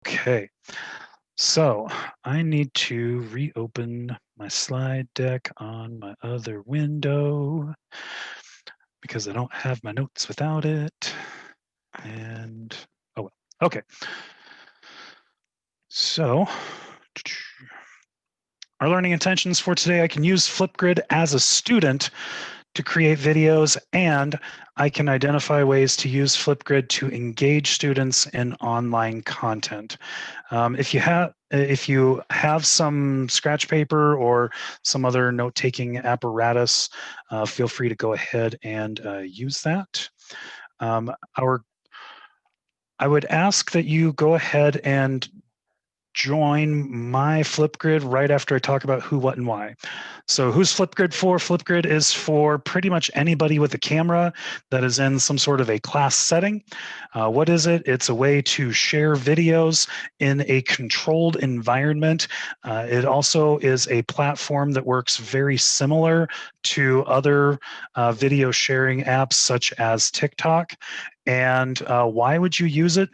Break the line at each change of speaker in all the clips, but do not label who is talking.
Okay, so I need to reopen my slide deck on my other window because I don't have my notes without it. And, oh well, okay. So, our learning intentions for today, I can use FlipGrid as a student to create videos, and I can identify ways to use FlipGrid to engage students in online content. If you have some scratch paper or some other note-taking apparatus, feel free to go ahead and use that. I would ask that you go ahead and join my FlipGrid right after I talk about who, what, and why. So who's FlipGrid for? FlipGrid is for pretty much anybody with a camera that is in some sort of a class setting. What is it? It's a way to share videos in a controlled environment. It also is a platform that works very similar to other video sharing apps such as TikTok. And why would you use it?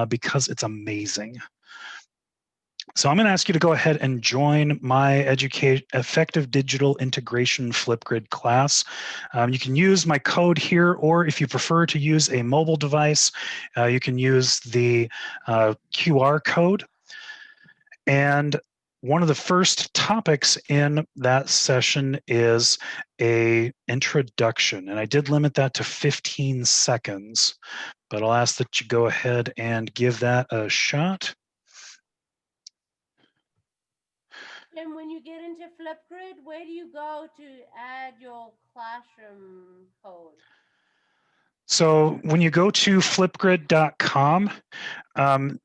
Because it's amazing. So I'm going to ask you to go ahead and join my Effective Digital Integration FlipGrid class. You can use my code here, or if you prefer to use a mobile device, you can use the QR code. And one of the first topics in that session is an introduction. And I did limit that to 15 seconds, but I'll ask that you go ahead and give that a shot.
And when you get into FlipGrid, where do you go to add your classroom code?
So when you go to flipgrid.com,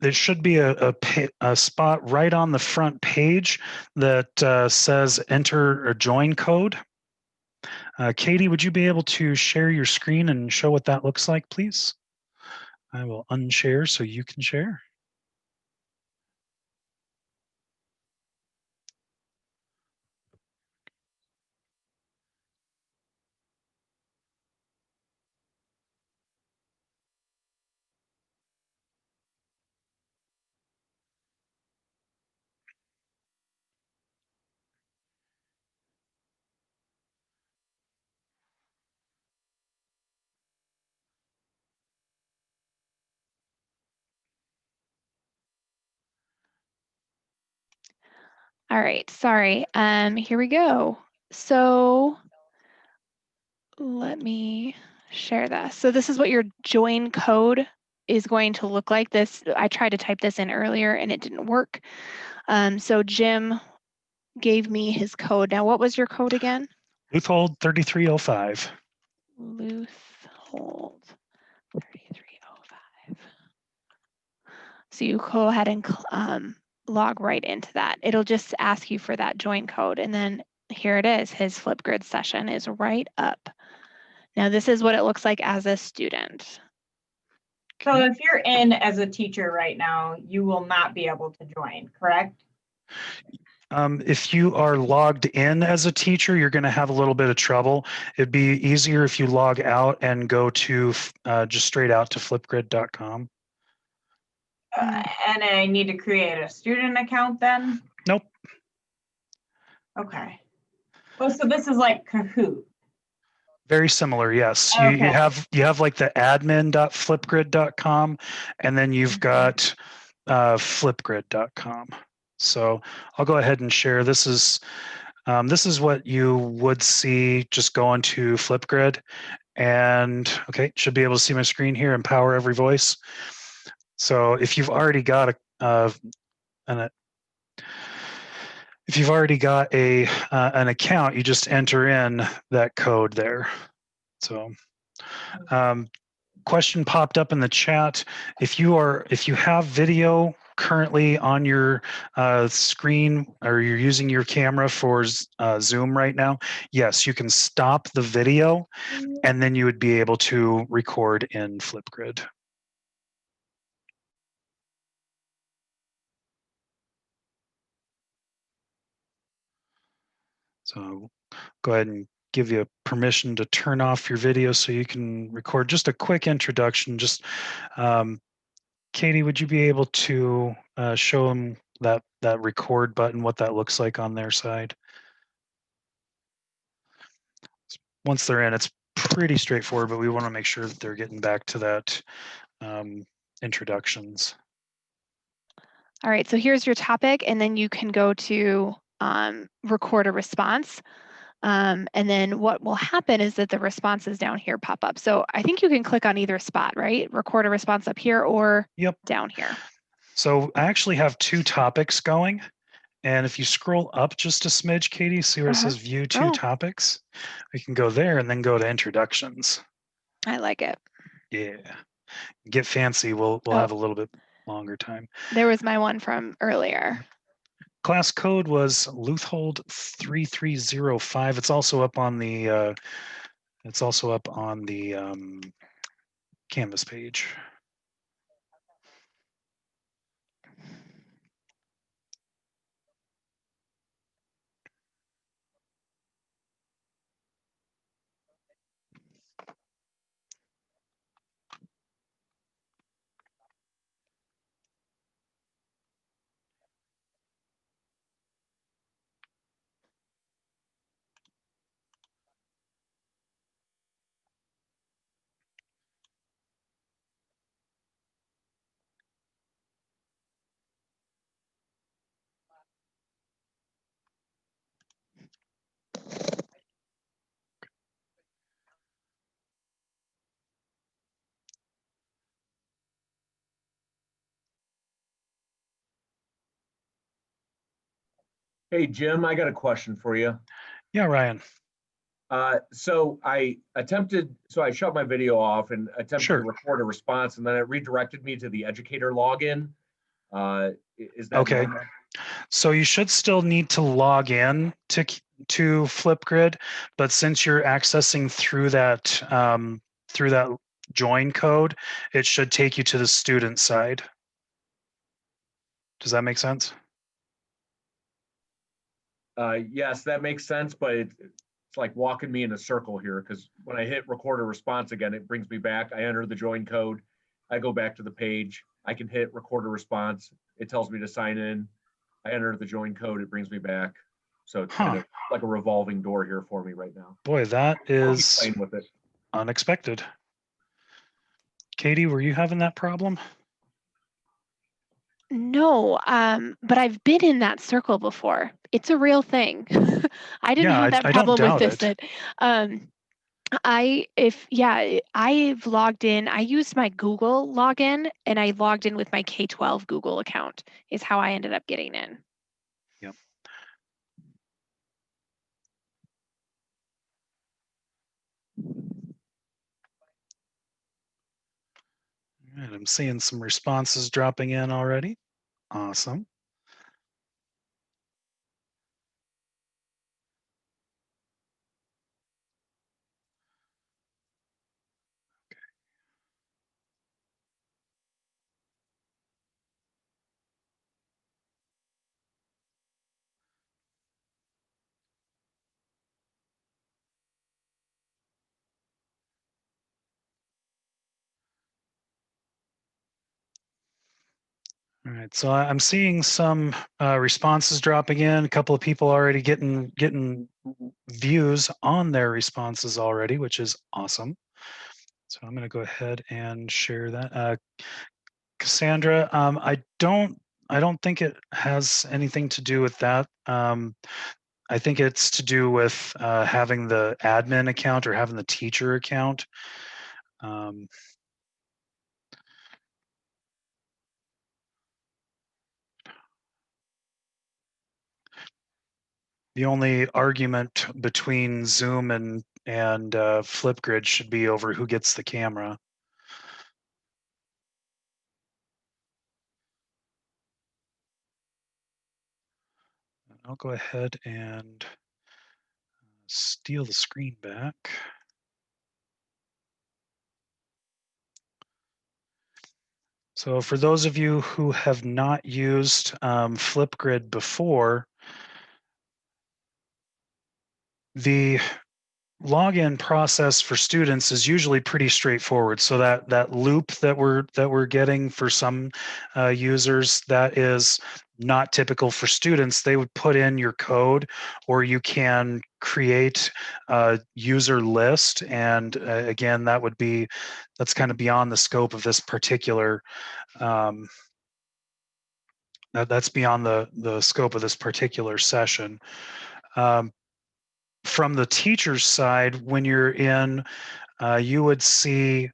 there should be a spot right on the front page that says enter or join code. Katey, would you be able to share your screen and show what that looks like, please? I will unshare so you can share.
All right, sorry. Here we go. So let me share this. So this is what your join code is going to look like. I tried to type this in earlier and it didn't work. So Jim gave me his code. Now, what was your code again?
Leuthold 3305.
Leuthold 3305. So you go ahead and log right into that. It'll just ask you for that join code. And then here it is. His FlipGrid session is right up. Now, this is what it looks like as a student.
So if you're in as a teacher right now, you will not be able to join, correct?
If you are logged in as a teacher, you're going to have a little bit of trouble. It'd be easier if you log out and go to just straight out to flipgrid.com.
And I need to create a student account then?
Nope.
Okay. Oh, so this is like Kahoot.
Very similar, yes.
Okay.
You have like the admin.flipgrid.com, and then you've got flipgrid.com. So I'll go ahead and share. This is what you would see just going to FlipGrid, and okay, should be able to see my screen here. Empower every voice. So if you've already got an account, you just enter in that code there. So, question popped up in the chat. If you have video currently on your screen, or you're using your camera for Zoom right now, yes, you can stop the video, and then you would be able to record in FlipGrid. So go ahead and give you permission to turn off your video so you can record. Just a quick introduction. Just Katey, would you be able to show them that record button, what that looks like on their side. Once they're in, it's pretty straightforward, but we want to make sure that they're getting back to that introductions.
All right, so here's your topic, and then you can go to record a response. And then what will happen is that the responses down here pop up. So I think you can click on either spot, right? Record a response up here or down here.
So I actually have two topics going. And if you scroll up just a smidge, Katey, see where it says view two topics? We can go there and then go to introductions.
I like it.
Yeah. Get fancy. We'll have a little bit longer time.
There was my one from earlier.
Class code was Leuthold 3305. It's also up on the Canvas page.
Hey, Jim, I got a question for you.
Yeah, Ryan.
So I shut my video off and attempted to record a response, and then it redirected me to the educator login. Is that
okay?
normal?
So you should still need to log in to FlipGrid, but since you're accessing through that join code, it should take you to the student side. Does that make sense?
Yes, that makes sense, but it's like walking me in a circle here, because when I hit record a response again, it brings me back. I enter the join code. I go back to the page. I can hit record a response. It tells me to sign in. I enter the join code. It brings me back. So it's kind of like a revolving door here for me right now.
Boy, that is
with it.
Unexpected. Katey, were you having that problem?
No, but I've been in that circle before. It's a real thing. I didn't have that problem with this. I've logged in. I used my Google login, and I logged in with my K-12 Google account is how I ended up getting in.
Yep. All right, I'm seeing some responses dropping in already. Awesome. All right, so I'm seeing some responses dropping in. A couple of people already getting views on their responses already, which is awesome. So I'm going to go ahead and share that. Cassandra, I don't think it has anything to do with that. I think it's to do with having the admin account or having the teacher account. The only argument between Zoom and FlipGrid should be over who gets the camera. I'll go ahead and steal the screen back. So for those of you who have not used FlipGrid before, the login process for students is usually pretty straightforward. So that loop that we're getting for some users, that is not typical for students. They would put in your code, or you can create a user list. And again, that's kind of beyond the scope of this particular. That's beyond the scope of this particular session. From the teacher's side, when you're in, you would see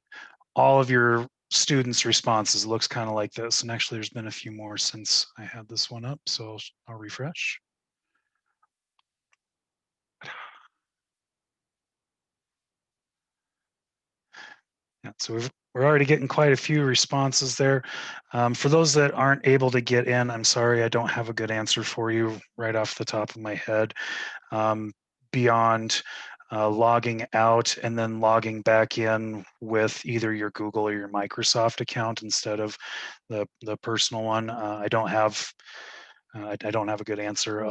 all of your students' responses. It looks kind of like this. And actually, there's been a few more since I had this one up, so I'll refresh. Yeah, so we're already getting quite a few responses there. For those that aren't able to get in, I'm sorry, I don't have a good answer for you right off the top of my head. Beyond logging out and then logging back in with either your Google or your Microsoft account instead of the personal one, I don't have a good answer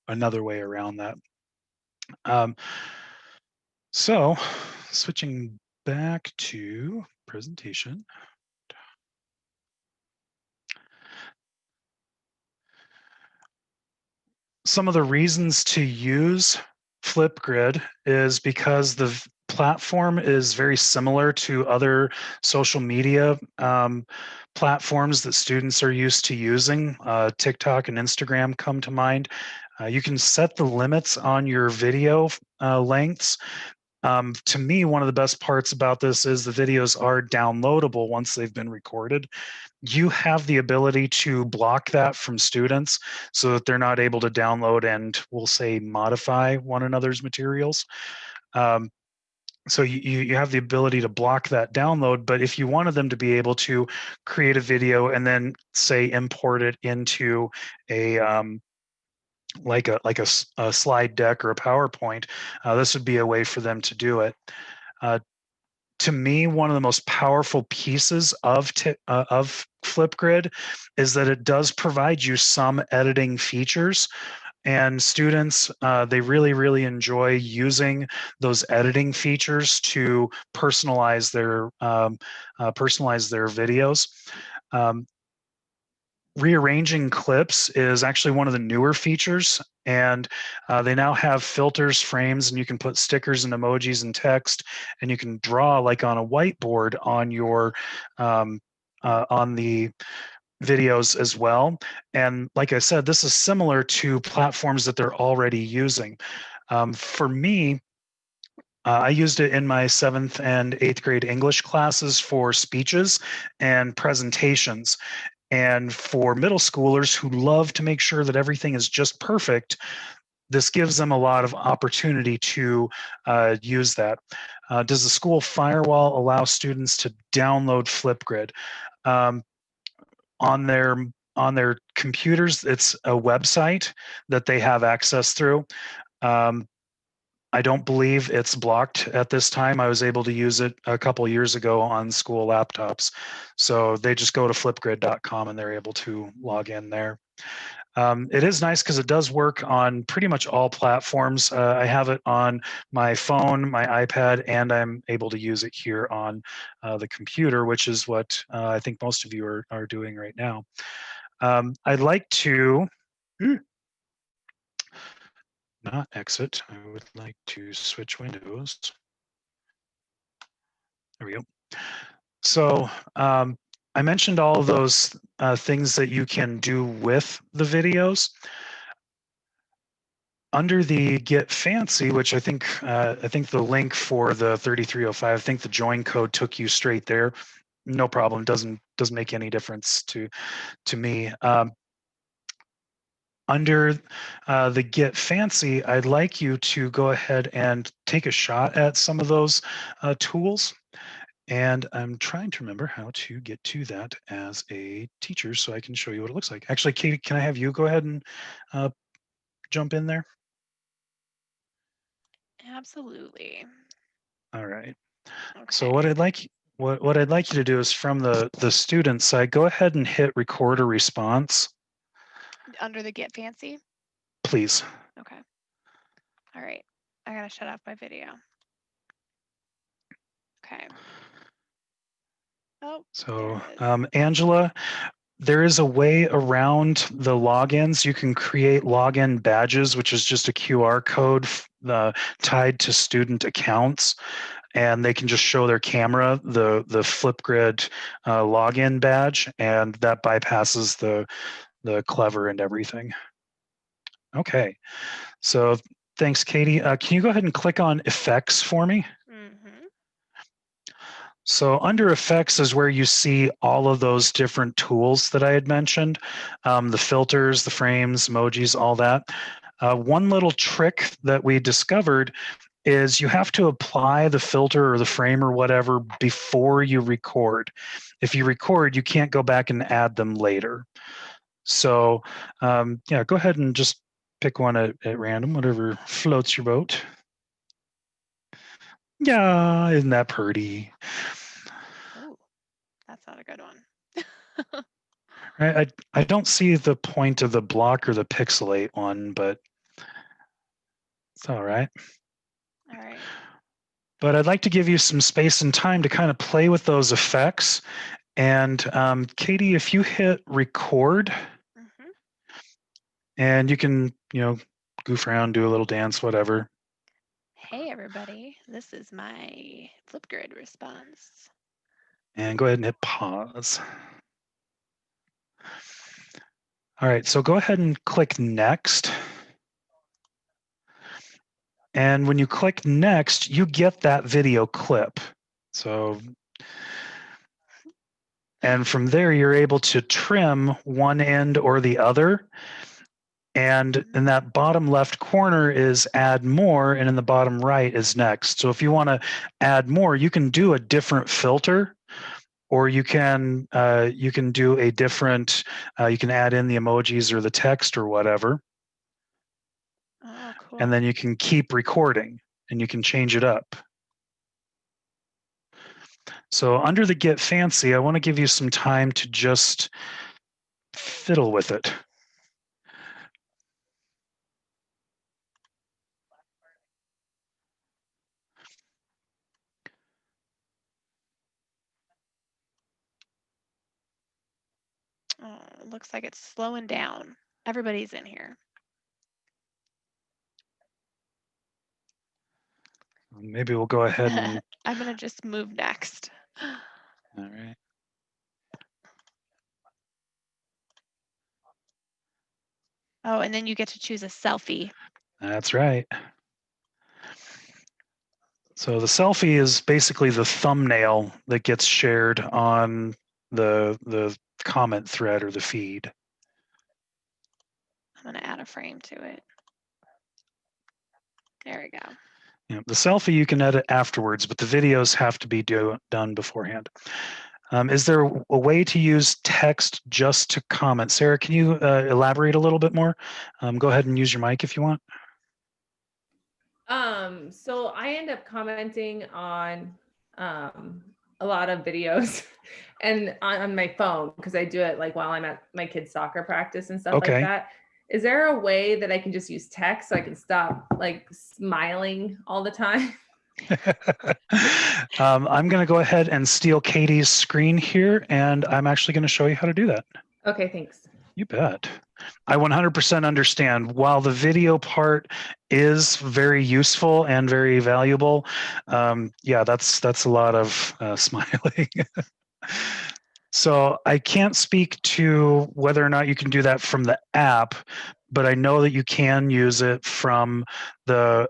another way around that. So switching back to presentation. Some of the reasons to use FlipGrid is because the platform is very similar to other social media platforms that students are used to using. TikTok and Instagram come to mind. You can set the limits on your video lengths. To me, one of the best parts about this is the videos are downloadable once they've been recorded. You have the ability to block that from students so that they're not able to download and, we'll say, modify one another's materials. So you have the ability to block that download, but if you wanted them to be able to create a video and then, say, import it into a like a slide deck or a PowerPoint, this would be a way for them to do it. To me, one of the most powerful pieces of FlipGrid is that it does provide you some editing features, and students, they really enjoy using those editing features to personalize their videos. Rearranging clips is actually one of the newer features, and they now have filters, frames, and you can put stickers and emojis and text, and you can draw like on a whiteboard on your on the videos as well. And like I said, this is similar to platforms that they're already using. For me, I used it in my 7th and 8th grade English classes for speeches and presentations. And for middle schoolers who love to make sure that everything is just perfect, this gives them a lot of opportunity to use that. Does the school firewall allow students to download FlipGrid? On their computers, it's a website that they have access through. I don't believe it's blocked at this time. I was able to use it a couple years ago on school laptops. So they just go to flipgrid.com and they're able to log in there. It is nice because it does work on pretty much all platforms. I have it on my phone, my iPad, and I'm able to use it here on the computer, which is what I think most of you are doing right now. I'd like to not exit. I would like to switch windows. There we go. So I mentioned all of those things that you can do with the videos. Under the Get Fancy, which I think the link for the 3305, I think the join code took you straight there. No problem. Doesn't make any difference to me. Under the Get Fancy, I'd like you to go ahead and take a shot at some of those tools. And I'm trying to remember how to get to that as a teacher so I can show you what it looks like. Actually, Katey, can I have you go ahead and jump in there?
Absolutely.
All right.
Okay.
So what I'd like you to do is from the student side, go ahead and hit record a response.
Under the Get Fancy?
Please.
Okay. All right. I gotta shut off my video. Okay. Oh,
So,
there it is.
Angela, there is a way around the logins. You can create login badges, which is just a QR code tied to student accounts, and they can just show their camera the FlipGrid login badge, and that bypasses the Clever and everything. Okay, so thanks, Katie. Can you go ahead and click on Effects for me?
Mm-hmm.
So under effects is where you see all of those different tools that I had mentioned, the filters, the frames, emojis, all that. One little trick that we discovered is you have to apply the filter or the frame or whatever before you record. If you record, you can't go back and add them later. So yeah, go ahead and just pick one at random, whatever floats your boat. Yeah, isn't that pretty?
Oh, that's not a good one.
I don't see the point of the block or the pixelate one, but it's all right.
All right.
But I'd like to give you some space and time to kind of play with those effects. And Katie, if you hit record,
Mm-hmm.
and you can, goof around, do a little dance, whatever.
Hey, everybody. This is my FlipGrid response.
And go ahead and hit pause. All right, so go ahead and click next. And when you click next, you get that video clip. So, and from there, you're able to trim one end or the other. And in that bottom left corner is add more, and in the bottom right is next. So if you want to add more, you can do a different filter, or you can do a different. You can add in the emojis or the text or whatever.
Oh, cool.
And then you can keep recording, and you can change it up. So under the Get Fancy, I want to give you some time to just fiddle with it.
Oh, it looks like it's slowing down. Everybody's in here.
Maybe we'll go ahead and.
I'm going to just move next.
All right.
Oh, and then you get to choose a selfie.
That's right. So the selfie is basically the thumbnail that gets shared on the comment thread or the feed.
I'm going to add a frame to it. There we go.
The selfie you can edit afterwards, but the videos have to be done beforehand. Is there a way to use text just to comment? Sarah, can you elaborate a little bit more? Go ahead and use your mic if you want.
So I end up commenting on a lot of videos and on my phone because I do it like while I'm at my kids' soccer practice and stuff like that. Is there a way that I can just use text so I can stop like smiling all the time?
I'm going to go ahead and steal Katie's screen here, and I'm actually going to show you how to do that.
Okay, thanks.
You bet. I 100% understand. While the video part is very useful and very valuable, yeah, that's a lot of smiling. So I can't speak to whether or not you can do that from the app, but I know that you can use it from the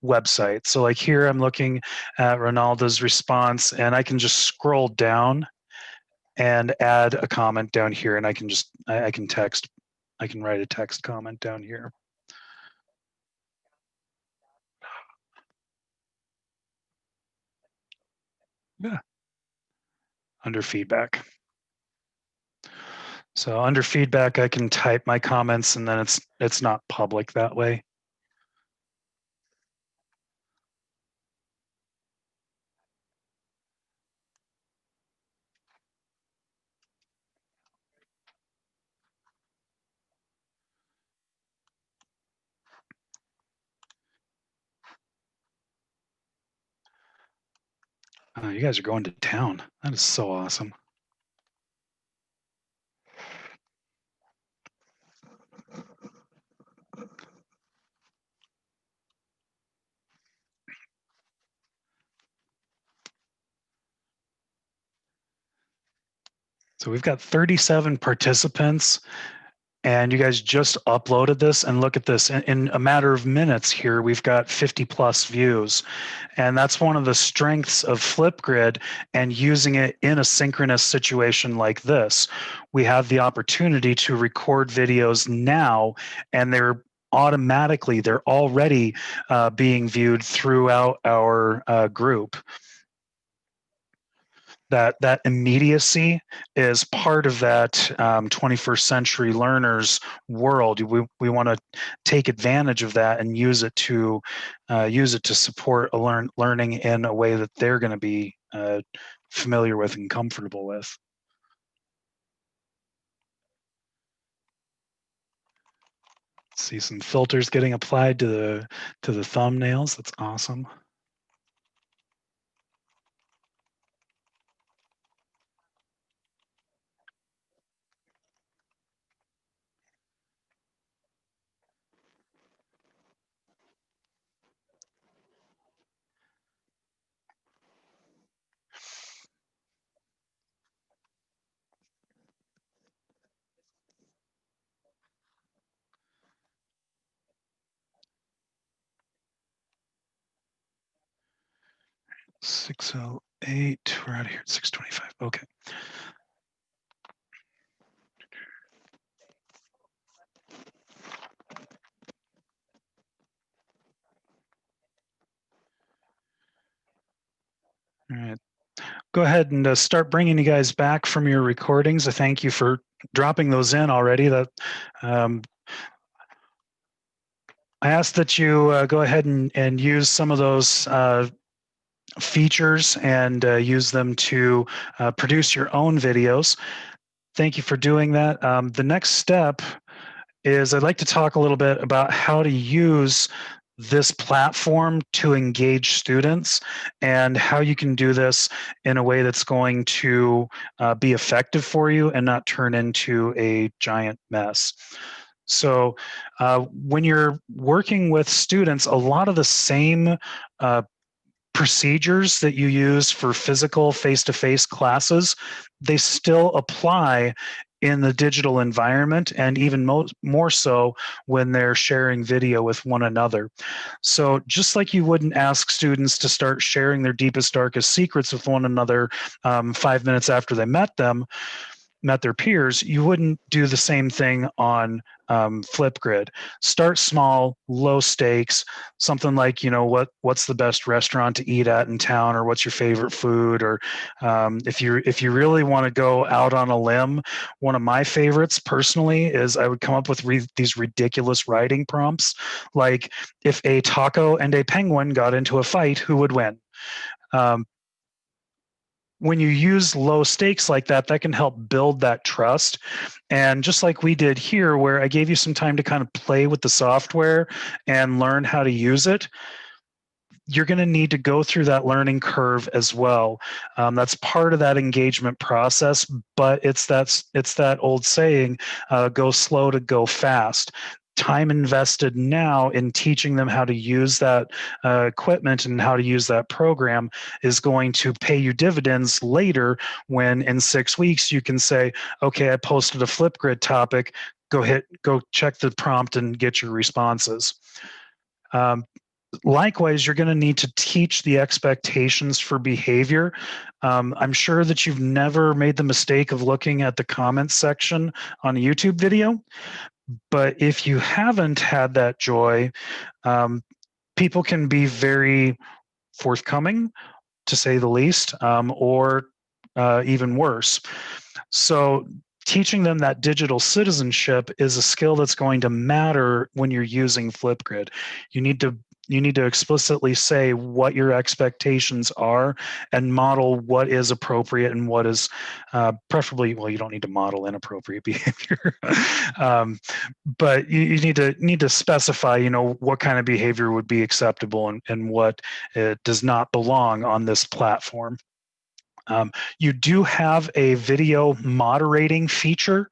website. So like here, I'm looking at Ronaldo's response, and I can just scroll down and add a comment down here, and I can just I can write a text comment down here. Yeah. Under feedback. So under feedback, I can type my comments, and then it's not public that way. Wow, you guys are going to town. That is so awesome. So we've got 37 participants, and you guys just uploaded this, and look at this. In a matter of minutes here, we've got 50+ views. And that's one of the strengths of FlipGrid and using it in a synchronous situation like this. We have the opportunity to record videos now, and they're already being viewed throughout our group. That immediacy is part of that 21st century learners world. We want to take advantage of that and use it to support learning in a way that they're going to be familiar with and comfortable with. See some filters getting applied to the thumbnails. That's awesome. $608. We're out of here at $625. Okay. All right. Go ahead and start bringing you guys back from your recordings. I thank you for dropping those in already. That I ask that you go ahead and use some of those features and use them to produce your own videos. Thank you for doing that. The next step is I'd like to talk a little bit about how to use this platform to engage students and how you can do this in a way that's going to be effective for you and not turn into a giant mess. So when you're working with students, a lot of the same procedures that you use for physical face-to-face classes, they still apply in the digital environment, and even more so when they're sharing video with one another. So just like you wouldn't ask students to start sharing their deepest, darkest secrets with one another 5 minutes after they met their peers, you wouldn't do the same thing on FlipGrid. Start small, low stakes, something like, what's the best restaurant to eat at in town, or what's your favorite food, or if you really want to go out on a limb, one of my favorites personally is I would come up with these ridiculous writing prompts, like if a taco and a penguin got into a fight, who would win? When you use low stakes like that, that can help build that trust. And just like we did here, where I gave you some time to kind of play with the software and learn how to use it, you're going to need to go through that learning curve as well. That's part of that engagement process, but it's that old saying, go slow to go fast. Time invested now in teaching them how to use that equipment and how to use that program is going to pay you dividends later, when in 6 weeks you can say, okay, I posted a FlipGrid topic, go check the prompt and get your responses. Likewise, you're going to need to teach the expectations for behavior. I'm sure that you've never made the mistake of looking at the comments section on a YouTube video. But if you haven't had that joy, people can be very forthcoming, to say the least, or even worse. So teaching them that digital citizenship is a skill that's going to matter when you're using FlipGrid. You need to explicitly say what your expectations are and model what is appropriate and what is preferably, well, you don't need to model inappropriate behavior, but you need to specify, what kind of behavior would be acceptable and what does not belong on this platform. You do have a video moderating feature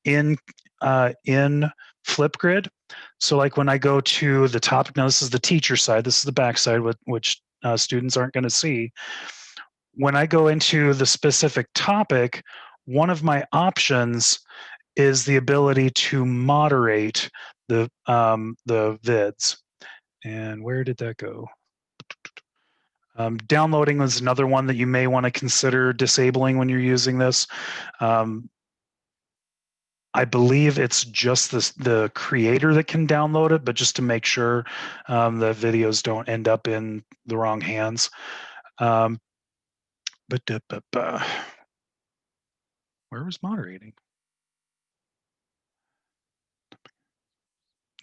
in FlipGrid. So like when I go to the topic, now this is the teacher side, this is the back side, which students aren't going to see. When I go into the specific topic, one of my options is the ability to moderate the vids. And where did that go? Downloading is another one that you may want to consider disabling when you're using this. I believe it's just the creator that can download it, but just to make sure the videos don't end up in the wrong hands. Where was moderating?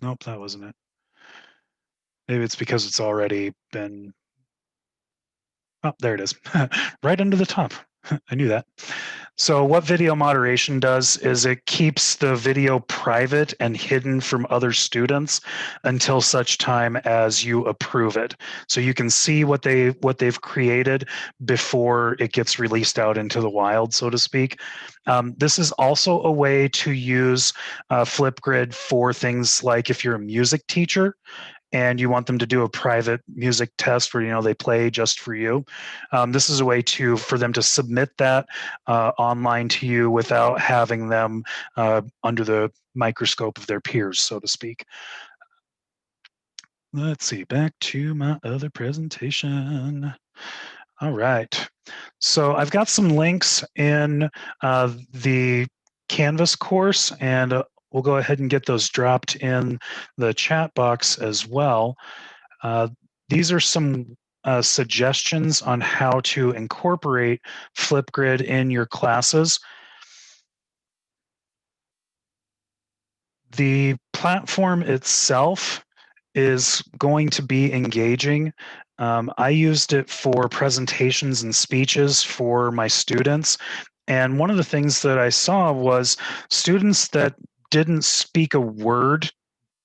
Nope, that wasn't it. Maybe it's because it's already been. Oh, there it is, right under the top. I knew that. So what video moderation does is it keeps the video private and hidden from other students until such time as you approve it. So you can see what they've created before it gets released out into the wild, so to speak. This is also a way to use FlipGrid for things like if you're a music teacher and you want them to do a private music test where they play just for you. This is a way for them to submit that online to you without having them under the microscope of their peers, so to speak. Let's see, back to my other presentation. All right, so I've got some links in the Canvas course, and we'll go ahead and get those dropped in the chat box as well. These are some suggestions on how to incorporate FlipGrid in your classes. The platform itself is going to be engaging. I used it for presentations and speeches for my students. And one of the things that I saw was students that didn't speak a word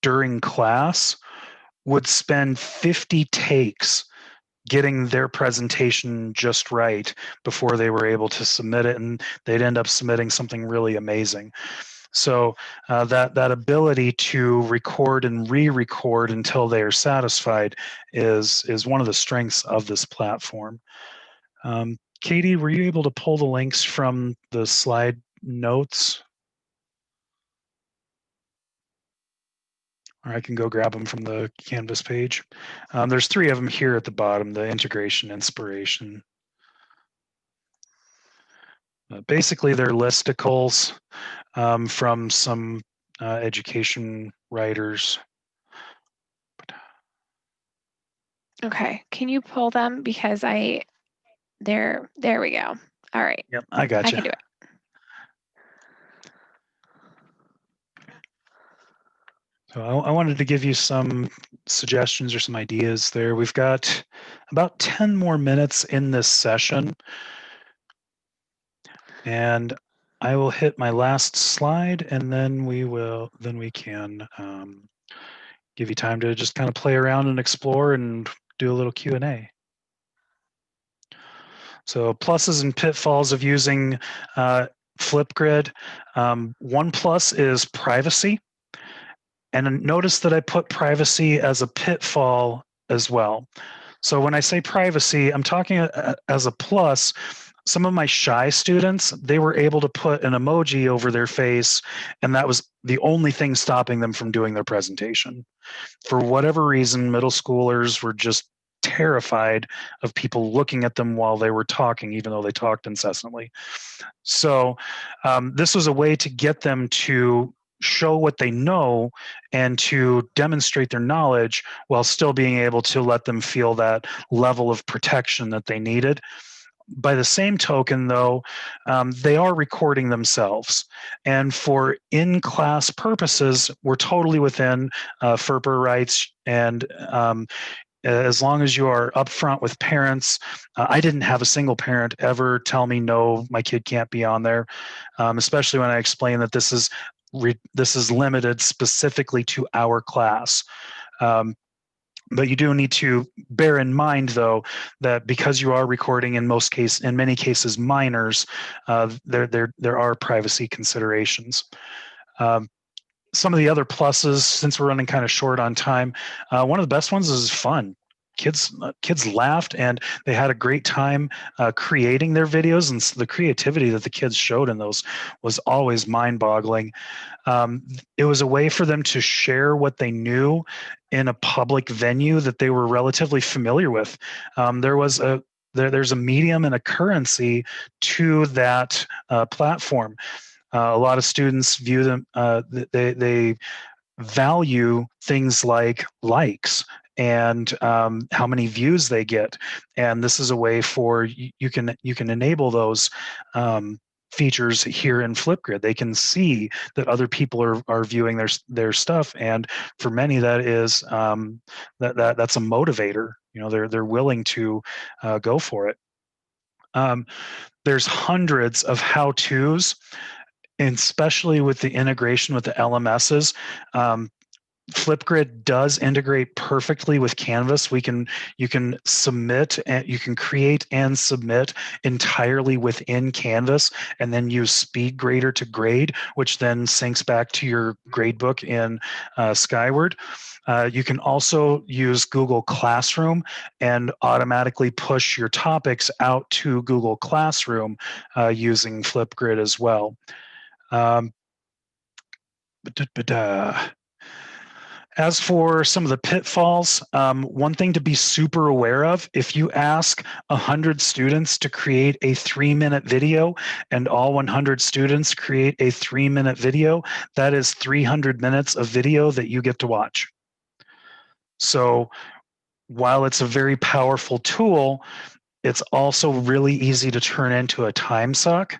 during class would spend 50 takes getting their presentation just right before they were able to submit it, and they'd end up submitting something really amazing. So that ability to record and re-record until they are satisfied is one of the strengths of this platform. Katey, were you able to pull the links from the slide notes? Or I can go grab them from the Canvas page. There's 3 of them here at the bottom, the integration, inspiration. Basically, they're listicles from some education writers.
Okay, can you pull them? Because there we go. All right.
Yep, I got you.
I can do it.
So I wanted to give you some suggestions or some ideas there. We've got about 10 more minutes in this session. And I will hit my last slide, and then we can give you time to just kind of play around and explore and do a little Q&A. So pluses and pitfalls of using FlipGrid. One plus is privacy. And notice that I put privacy as a pitfall as well. So when I say privacy, I'm talking as a plus. Some of my shy students, they were able to put an emoji over their face, and that was the only thing stopping them from doing their presentation. For whatever reason, middle schoolers were just terrified of people looking at them while they were talking, even though they talked incessantly. So this was a way to get them to show what they know and to demonstrate their knowledge while still being able to let them feel that level of protection that they needed. By the same token, though, they are recording themselves. And for in-class purposes, we're totally within FERPA rights. And as long as you are upfront with parents, I didn't have a single parent ever tell me, no, my kid can't be on there, especially when I explain that this is limited specifically to our class. But you do need to bear in mind, though, that because you are recording in many cases minors, there are privacy considerations. Some of the other pluses, since we're running kind of short on time, one of the best ones is fun. Kids laughed and they had a great time creating their videos, and the creativity that the kids showed in those was always mind-boggling. It was a way for them to share what they knew in a public venue that they were relatively familiar with. There's a medium and a currency to that platform. A lot of students view them, they value things like likes and how many views they get. And this is a way for you can enable those features here in FlipGrid. They can see that other people are viewing their stuff, and for many that is that's a motivator. You know, they're willing to go for it. There's hundreds of how-tos, and especially with the integration with the LMSs. FlipGrid does integrate perfectly with Canvas. You can submit and you can create and submit entirely within Canvas, and then use SpeedGrader to grade, which then syncs back to your gradebook in Skyward. You can also use Google Classroom and automatically push your topics out to Google Classroom using FlipGrid as well. As for some of the pitfalls, one thing to be super aware of: if you ask 100 students to create a 3-minute video and all 100 students create a 3-minute video, that is 300 minutes of video that you get to watch. So while it's a very powerful tool, it's also really easy to turn into a time suck.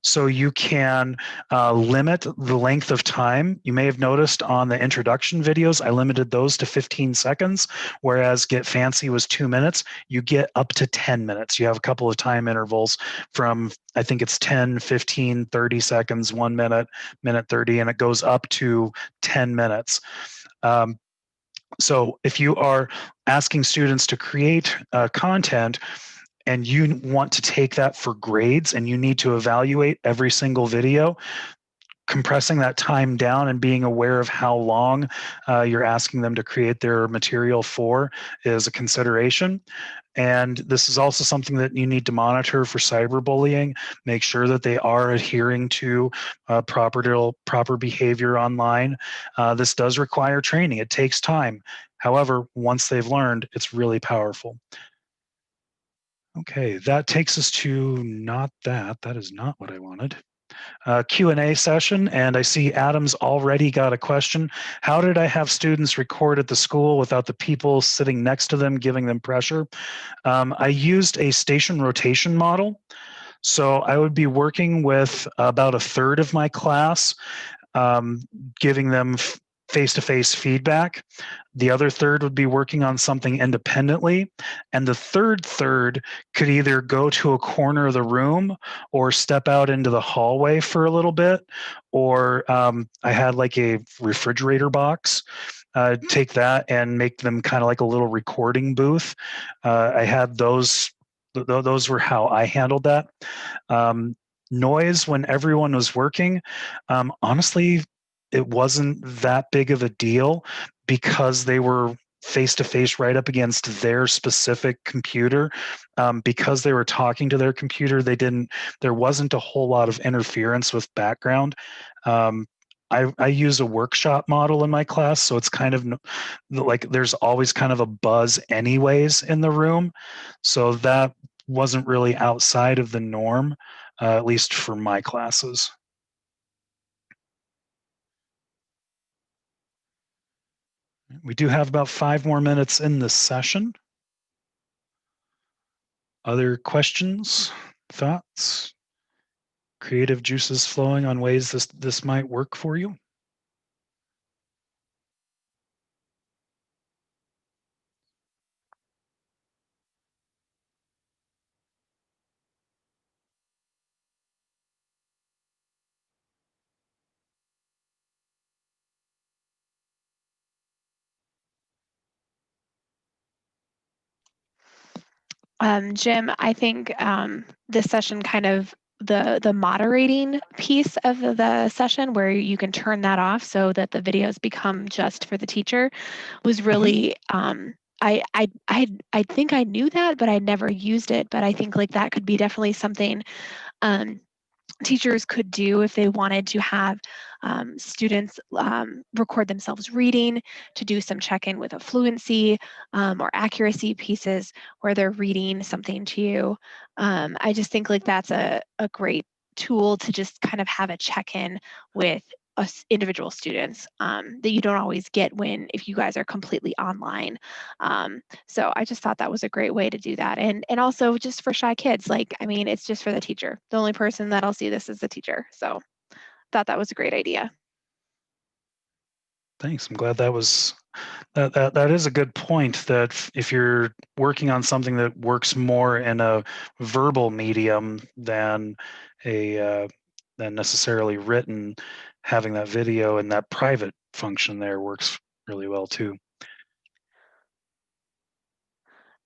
So you can limit the length of time. You may have noticed on the introduction videos, I limited those to 15 seconds, whereas Get Fancy was 2 minutes. You get up to 10 minutes. You have a couple of time intervals from, I think it's 10, 15, 30 seconds, 1 minute, minute 30, and it goes up to 10 minutes. So if you are asking students to create content, and you want to take that for grades, and you need to evaluate every single video, compressing that time down and being aware of how long you're asking them to create their material for is a consideration. And this is also something that you need to monitor for cyberbullying. Make sure that they are adhering to proper behavior online. This does require training. It takes time. However, once they've learned, it's really powerful. Okay, that takes us to not that. That is not what I wanted. Q&A session, and I see Adam's already got a question. How did I have students record at the school without the people sitting next to them giving them pressure? I used a station rotation model. So I would be working with about a third of my class, giving them face-to-face feedback. The other third would be working on something independently. And the third could either go to a corner of the room or step out into the hallway for a little bit. Or I had like a refrigerator box. Take that and make them kind of like a little recording booth. I had those were how I handled that. Noise when everyone was working, honestly, it wasn't that big of a deal because they were face to face right up against their specific computer. Because they were talking to their computer, there wasn't a whole lot of interference with background. I use a workshop model in my class, so it's kind of like there's always kind of a buzz anyways in the room. So that wasn't really outside of the norm, at least for my classes. We do have about 5 more minutes in this session. Other questions, thoughts, creative juices flowing on ways this might work for you?
Jim, I think this session kind of the moderating piece of the session where you can turn that off so that the videos become just for the teacher was really I think I knew that, but I never used it. But I think like that could be definitely something teachers could do if they wanted to have students record themselves reading to do some check-in with a fluency or accuracy pieces where they're reading something to you. I just think like that's a great tool to just kind of have a check-in with us individual students that you don't always get if you guys are completely online. So I just thought that was a great way to do that. And also just for shy kids, like, I mean, it's just for the teacher. The only person that'll see this is the teacher. So thought that was a great idea.
Thanks. I'm glad that was that is a good point, that if you're working on something that works more in a verbal medium than than necessarily written, having that video and that private function there works really well too.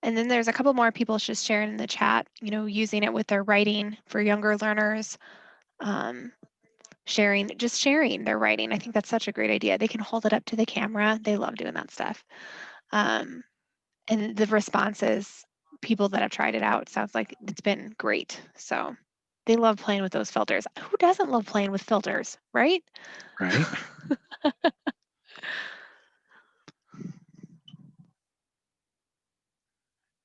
And then there's a couple more people just sharing in the chat, you know, using it with their writing for younger learners. Sharing their writing. I think that's such a great idea. They can hold it up to the camera. They love doing that stuff. And the responses, people that have tried it out, sounds like it's been great. So they love playing with those filters. Who doesn't love playing with filters, right?
Right.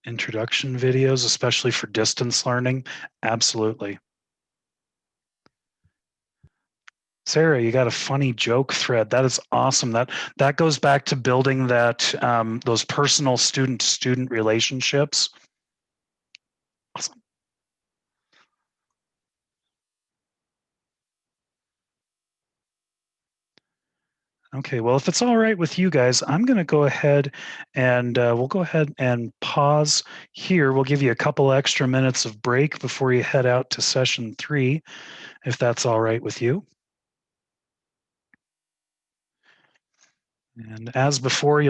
Introduction videos, especially for distance learning. Absolutely. Sarah, you got a funny joke thread. That is awesome. That goes back to building that those personal student-to-student relationships. Awesome. Okay, well, if it's all right with you guys, I'm going to go ahead and we'll go ahead and pause here. We'll give you a couple extra minutes of break before you head out to session 3, if that's all right with you. And as before,